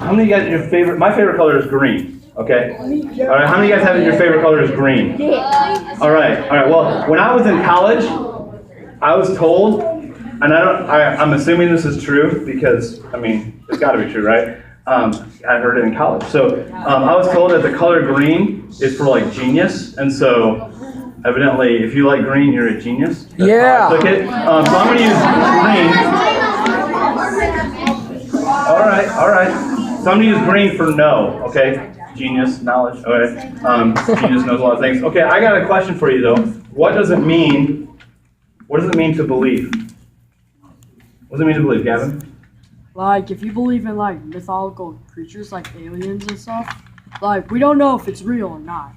how many of you guys, your favorite, my favorite color is green, okay? All right, how many of you guys have your favorite color is green? All right, well, when I was in college, I was told, and I'm assuming this is true because, I mean, it's gotta be true, right? I heard it in college. So I was told that the color green is for like genius, and so evidently, if you like green, you're a genius. That's how I took it. So I'm gonna use green. All right. So I'm gonna use green for no, okay? Genius, knowledge, okay? Genius knows a lot of things. Okay, I got a question for you though. What does it mean to believe? What does it mean to believe, Gavin? Like, if you believe in, like, mythological creatures, like aliens and stuff, like, we don't know if it's real or not.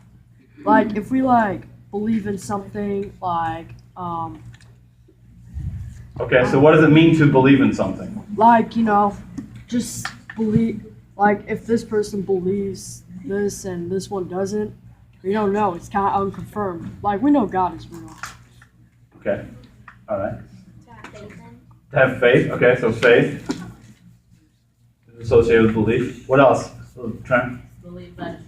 Like, if we, like, believe in something, like, Okay, so what does it mean to believe in something? like, you know, just believe, like, if this person believes this and this one doesn't, we don't know. It's kind of unconfirmed. Like, we know God is real. Okay, all right. To have faith, okay, so faith is associated with belief. What else? Trent? Believe that is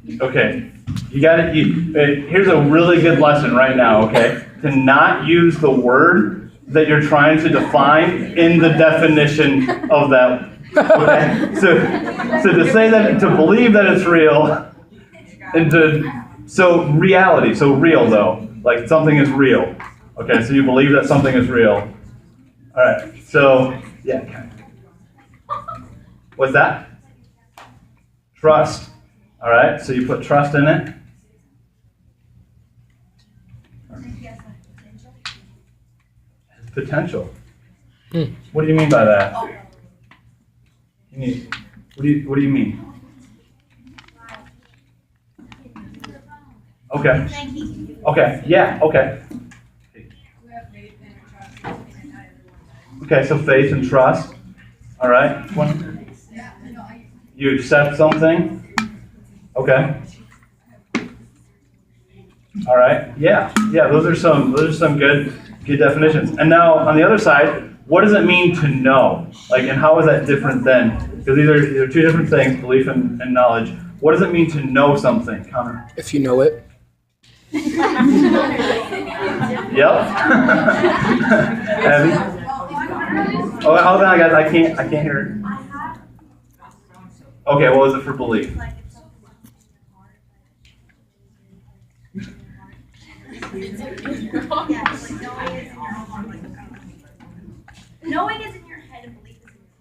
real. Okay, you got it. Here's a really good lesson right now, okay? To not use the word that you're trying to define in the definition of that. Okay? So to say that, to believe that it's real, and so reality, so real though, like something is real. Okay, so you believe that something is real. All right, so yeah. What's that? Trust. All right, so you put trust in it. Potential. What do you mean by that? What do you mean? Okay. Okay. Yeah. Okay. Okay. So faith and trust. All right. You accept something. Okay. All right. Yeah. Those are some good definitions. And now on the other side, what does it mean to know? Like, and how is that different then? Because these are two different things, belief and knowledge. What does it mean to know something, Connor? If you know it. Yep. Abby? Oh, hold on, guys. I can't hear it. Okay, what was it for belief? Knowing is in your head and belief is in your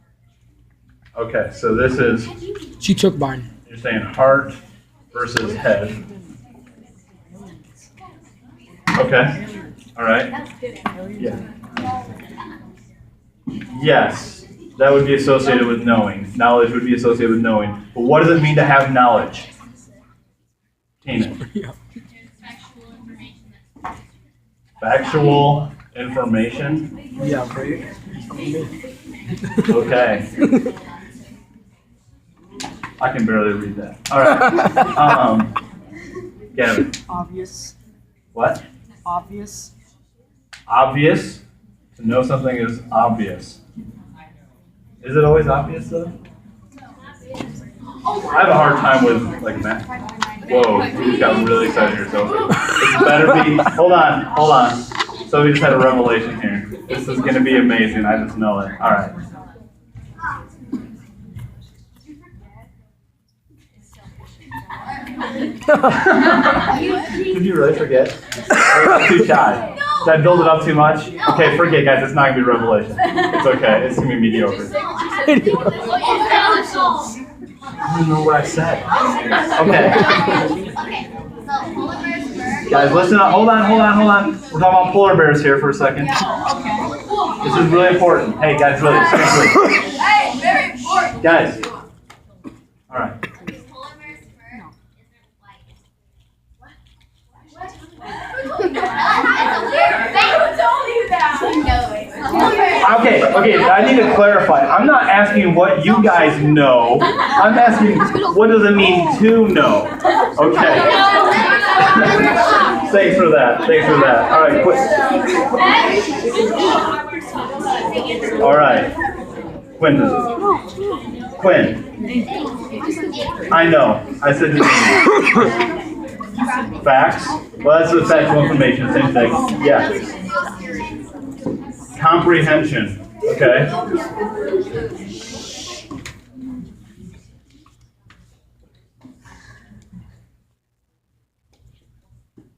heart. Okay, so this is, She took mine. you're saying heart versus head. Okay, all right. Yeah. Yes, that would be associated with knowing. Knowledge would be associated with knowing. But what does it mean to have knowledge? Tina. Yeah. Factual information. Yeah, right. Okay. I can barely read that. All right. Gavin. Obvious. What? Obvious. Obvious. To know something is obvious. Is it always obvious though? I have a hard time with like math. Whoa, we just got really excited here. So it better be. Hold on. So we just had a revelation here. This is gonna be amazing. I just know it. All right. Did you really forget? I'm too shy. Did I build it up too much? Okay, forget, guys. It's not gonna be revelation. It's okay. It's gonna be mediocre. I don't even know what I said. Okay. Guys, listen up. Hold on. We're talking about polar bears here for a second. This is really important. Hey, guys, really, seriously. Hey, very important. Guys. All right. Okay, I need to clarify. I'm not asking what you guys know. I'm asking what does it mean to know? Okay. Thanks for that. All right, quit. All right. Quinn does it. Quinn. I know. I said his name. Facts. Well, that's the factual information. Same thing. Yeah. Comprehension. Okay.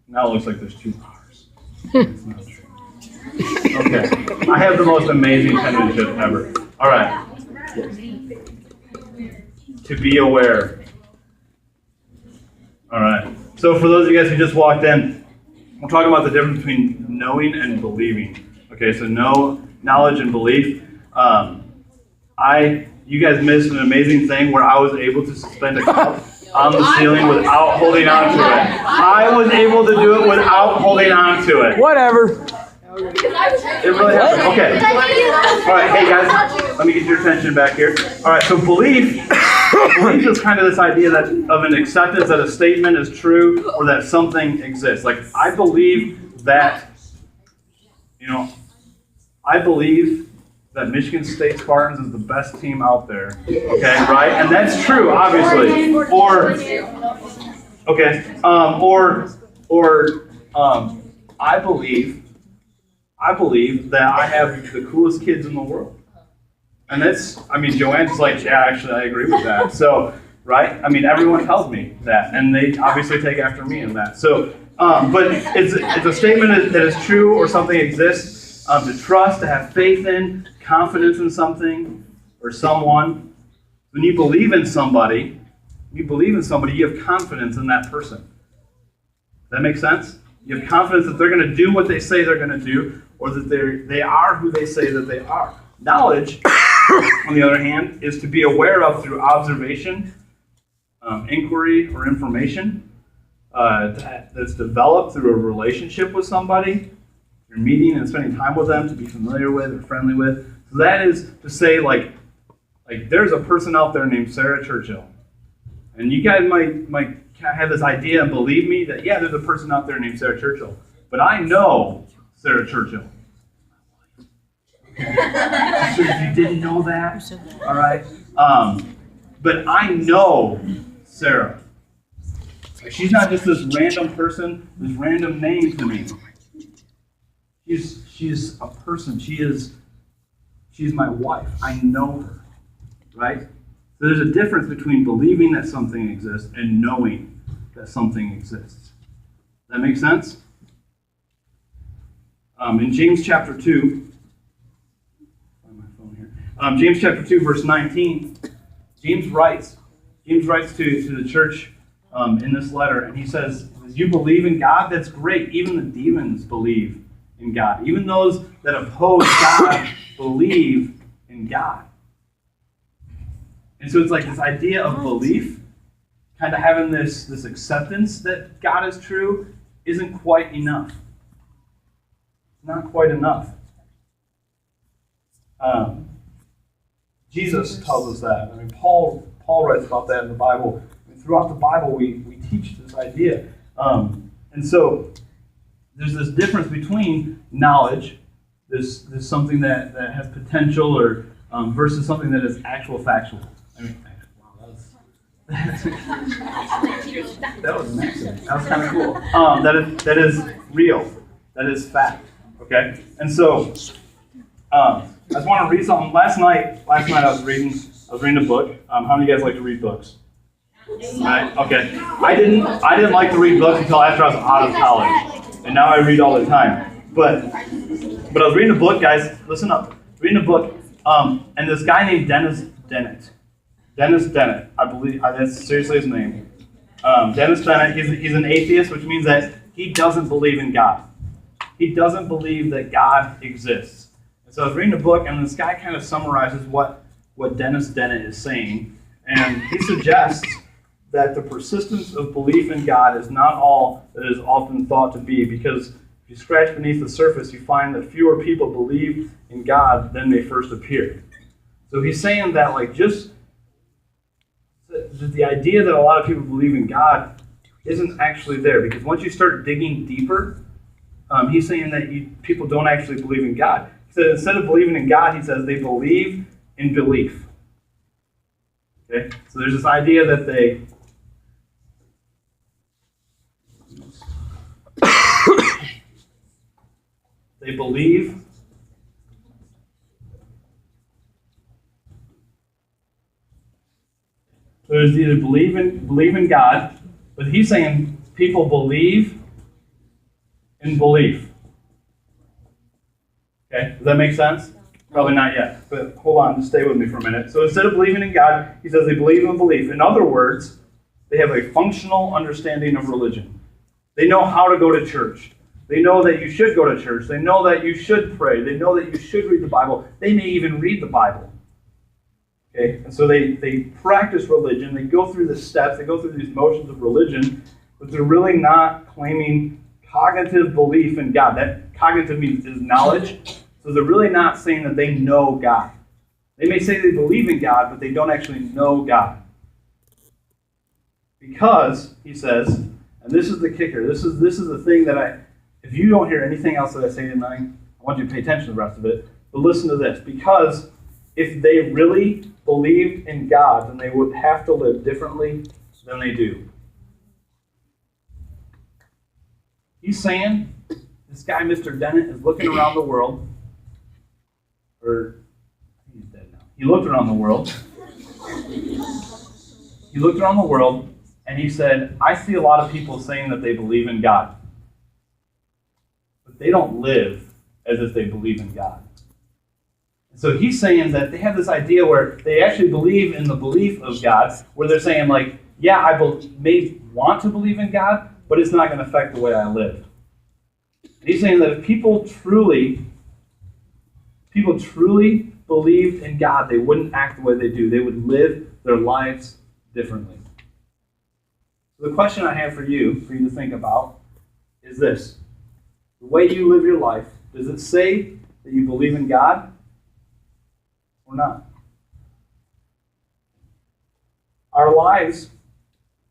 Now it looks like there's 2 R's. It's not true. Okay. I have the most amazing penmanship ever. All right. To be aware. All right. So for those of you guys who just walked in, we're talking about the difference between knowing and believing. Okay, so knowledge and belief. You guys missed an amazing thing where I was able to suspend a cup on the ceiling without holding on to it. I was able to do it without holding on to it. Whatever. It really happened. Okay. All right, hey guys, let me get your attention back here. All right, so belief is kind of this idea that of an acceptance that a statement is true or that something exists. Like I believe that, I believe that Michigan State Spartans is the best team out there. Okay, right? And that's true, obviously. I believe that I have the coolest kids in the world. And Joanne's like, yeah, actually, I agree with that. So, right? Everyone tells me that, and they obviously take after me in that. So, but it's a statement that is true or something exists, to trust, to have faith in, confidence in something or someone. When you believe in somebody, you have confidence in that person. Does that make sense? You have confidence that they're going to do what they say they're going to do, or that they are who they say that they are. Knowledge, on the other hand, is to be aware of through observation, inquiry, or information that's developed through a relationship with somebody. You're meeting and spending time with them to be familiar with or friendly with. So that is to say, like there's a person out there named Sarah Churchill. And you guys might have this idea and believe me that, yeah, there's a person out there named Sarah Churchill. But I know Sarah Churchill. So if you didn't know that, all right? But I know Sarah. She's not just this random person, this random name to me. She's a person. She's my wife. I know her, right? So there's a difference between believing that something exists and knowing that something exists. That make sense? In James chapter 2, James chapter 2, verse 19, James writes to the church in this letter, and he says, you believe in God? That's great. Even the demons believe in God. Even those that oppose God believe in God. And so it's like this idea of belief, kind of having this acceptance that God is true, isn't quite enough. Not quite enough. Jesus tells us that. Paul writes about that in the Bible. Throughout the Bible, we teach this idea. And so there's this difference between knowledge, this something that has potential, or versus something that is actual factual. Wow, that was an accident. That was kind of cool. That is real. That is fact. Okay, and so I just want to read something. Last night I was reading a book. How many of you guys like to read books? Right? Okay. I didn't like to read books until after I was out of college, and now I read all the time. But I was reading a book, guys. Listen up. Reading a book, and this guy named Dennis Dennett. Dennis Dennett, I believe that's seriously his name. Dennis Dennett. He's an atheist, which means that he doesn't believe in God. He doesn't believe that God exists. And so I was reading a book, and this guy kind of summarizes what Dennis Dennett is saying. And he suggests that the persistence of belief in God is not all that is often thought to be, because if you scratch beneath the surface, you find that fewer people believe in God than they first appear. So he's saying that just the idea that a lot of people believe in God isn't actually there, because once you start digging deeper, he's saying that people don't actually believe in God. He said instead of believing in God, he says they believe in belief. Okay? So there's this idea that they believe so there's either believe in God, but he's saying people believe in belief. Okay, does that make sense? Probably not yet, but hold on, just stay with me for a minute. So instead of believing in God, he says they believe in belief. In other words, they have a functional understanding of religion. They know how to go to church. They know that you should go to church. They know that you should pray. They know that you should read the Bible. They may even read the Bible. Okay, and so they practice religion. They go through the steps. They go through these motions of religion, but they're really not claiming cognitive belief in God. That cognitive means is knowledge. So they're really not saying that they know God. They may say they believe in God, but they don't actually know God. Because, he says, and this is the kicker, this is the thing that if you don't hear anything else that I say tonight, I want you to pay attention to the rest of it, but listen to this. Because if they really believed in God, then they would have to live differently than they do. He's saying, this guy, Mr. Dennett, is looking around the world, or he's dead now. He looked around the world. He looked around the world, and he said, I see a lot of people saying that they believe in God. But they don't live as if they believe in God. So he's saying that they have this idea where they actually believe in the belief of God, where they're saying, like, yeah, I may want to believe in God, but it's not going to affect the way I live. And he's saying that if people truly believed in God, they wouldn't act the way they do. They would live their lives differently. So the question I have for you to think about, is this. The way you live your life, does it say that you believe in God or not? Our lives,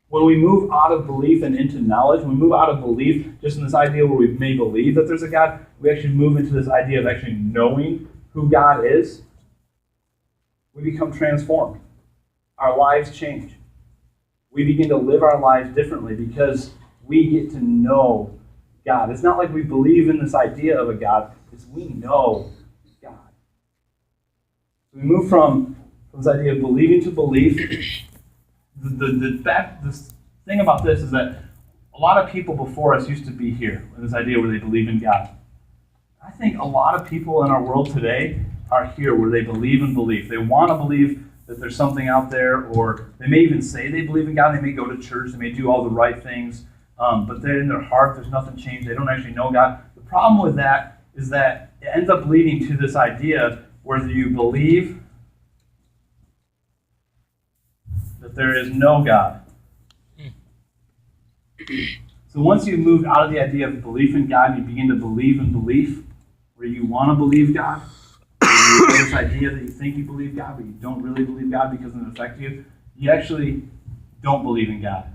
when we move out of belief and into knowledge, when we move out of belief just in this idea where we may believe that there's a God, we actually move into this idea of actually knowing who God is. We become transformed. Our lives change. We begin to live our lives differently because we get to know God. It's not like we believe in this idea of a God, it's we know God. We move from this idea of believing to belief. The thing about this is that a lot of people before us used to be here with this idea where they believe in God. I think a lot of people in our world today are here where they believe in belief. They want to believe that there's something out there, or they may even say they believe in God. They may go to church. They may do all the right things, but they're in their heart, there's nothing changed. They don't actually know God. The problem with that is that it ends up leading to this idea where you believe that there is no God. So once you've moved out of the idea of belief in God, you begin to believe in belief, where you want to believe God. You have this idea that you think you believe God, but you don't really believe God because it affects you. You actually don't believe in God.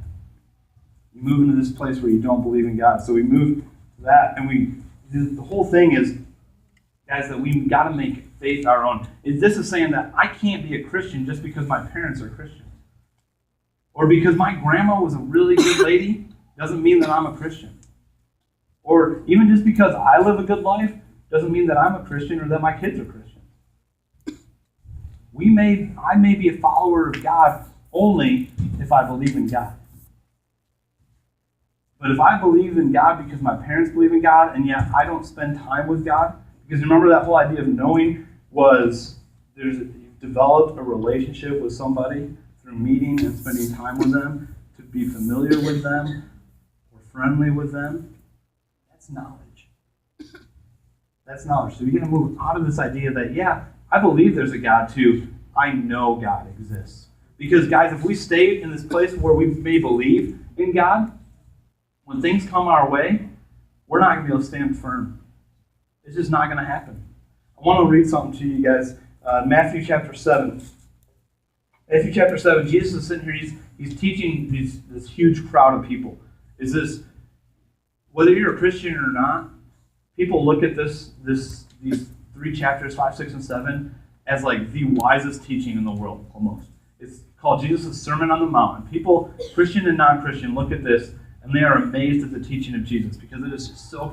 You move into this place where you don't believe in God. So we move to that, and the whole thing is, guys, that we got to make faith our own. This is saying that I can't be a Christian just because my parents are Christians. Or because my grandma was a really good lady doesn't mean that I'm a Christian. Or even just because I live a good life doesn't mean that I'm a Christian or that my kids are Christians. I may be a follower of God only if I believe in God. But if I believe in God because my parents believe in God, and yet I don't spend time with God, because remember that whole idea of knowing was you've developed a relationship with somebody through meeting and spending time with them, to be familiar with them or friendly with them. That's knowledge. That's knowledge. So we got to move out of this idea that, yeah, I believe there's a God, to I know God exists. Because, guys, if we stay in this place where we may believe in God, when things come our way, we're not going to be able to stand firm. It's just not going to happen. I want to read something to you guys. Matthew chapter 7. Matthew chapter 7, Jesus is sitting here, he's teaching this huge crowd of people. Whether you're a Christian or not, people look at these 3 chapters, 5, 6, and 7, as like the wisest teaching in the world, almost. It's called Jesus' Sermon on the Mount. And people, Christian and non-Christian, look at this and they are amazed at the teaching of Jesus because it is just so